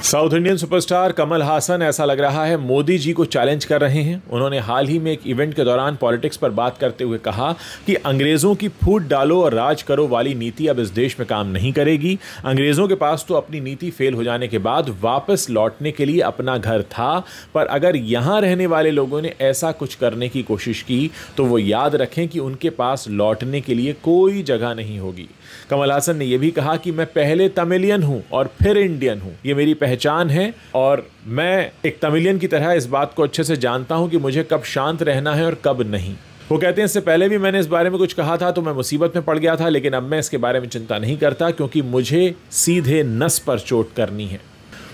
South Indian superstar Kamal Haasan ऐसा लग रहा है मोदी जी को चैलेंज कर रहे हैं। उन्होंने हाल ही में एक इवेंट के दौरान पॉलिटिक्स पर बात करते हुए कहा कि अंग्रेजों की फूट डालो और राज करो वाली नीति अब इस देश में काम नहीं करेगी। अंग्रेजों के पास तो अपनी नीति फेल हो जाने के बाद वापस लौटने के लिए अपना घर था, पर अगर यहां रहने वाले लोगों ने ऐसा कुछ करने की कोशिश की तो वो याद रखें कि उनके पास लौटने के लिए कोई जगह नहीं होगी। कमल हासन ने यह भी कहा कि मैं पहले तमिलियन हूं और फिर इंडियन हूं, ये मेरी पहचान है और मैं एक तमिलियन की तरह इस बात को अच्छे से जानता हूं कि मुझे कब शांत रहना है और कब नहीं। वो कहते हैं इससे पहले भी मैंने इस बारे में कुछ कहा था तो मैं मुसीबत में पड़ गया था, लेकिन अब मैं इसके बारे में चिंता नहीं करता क्योंकि मुझे सीधे नस पर चोट करनी है।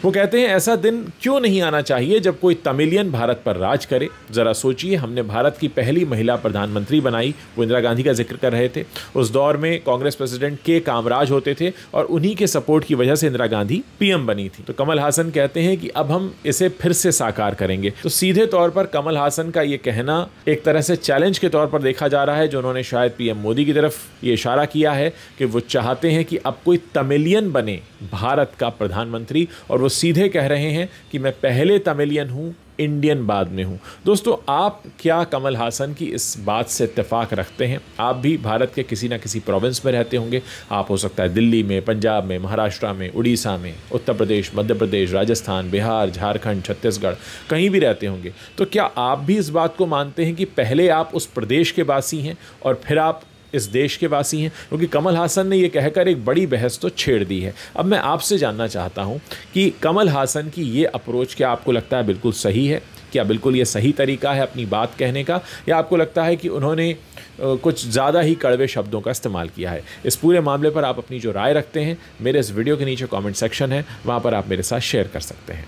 वो कहते हैं ऐसा दिन क्यों नहीं आना चाहिए जब कोई तमिलियन भारत पर राज करे। जरा सोचिए, हमने भारत की पहली महिला प्रधानमंत्री बनाई, वो इंदिरा गांधी का जिक्र कर रहे थे। उस दौर में कांग्रेस प्रेसिडेंट के कामराज होते थे और उन्हीं के सपोर्ट की वजह से इंदिरा गांधी पीएम बनी थी। तो कमल हासन कहते हैं कि अब हम इसे फिर से साकार करेंगे। तो सीधे तौर पर कमल हासन का ये कहना एक तरह से चैलेंज के तौर पर देखा जा रहा है, जो उन्होंने शायद पीएम मोदी की तरफ ये इशारा किया है कि वो चाहते हैं कि अब कोई तमिलियन बने भारत का प्रधानमंत्री, और वो सीधे कह रहे हैं कि मैं पहले तमिलियन हूं, इंडियन बाद में हूं। दोस्तों, आप क्या कमल हासन की इस बात से इत्तेफाक रखते हैं? आप भी भारत के किसी ना किसी प्रोविंस में रहते होंगे। आप हो सकता है दिल्ली में, पंजाब में, महाराष्ट्र में, उड़ीसा में, उत्तर प्रदेश, मध्य प्रदेश, राजस्थान, बिहार, झारखंड, छत्तीसगढ़, कहीं भी रहते होंगे। तो क्या आप भी इस बात को मानते हैं कि पहले आप उस प्रदेश के वासी हैं और फिर आप इस देश के वासी हैं? क्योंकि कमल हासन ने यह कहकर एक बड़ी बहस तो छेड़ दी है। अब मैं आपसे जानना चाहता हूं कि कमल हासन की ये अप्रोच क्या आपको लगता है बिल्कुल सही है? क्या बिल्कुल ये सही तरीका है अपनी बात कहने का, या आपको लगता है कि उन्होंने कुछ ज़्यादा ही कड़वे शब्दों का इस्तेमाल किया है? इस पूरे मामले पर आप अपनी जो राय रखते हैं, मेरे इस वीडियो के नीचे कमेंट सेक्शन है, वहाँ पर आप मेरे साथ शेयर कर सकते हैं।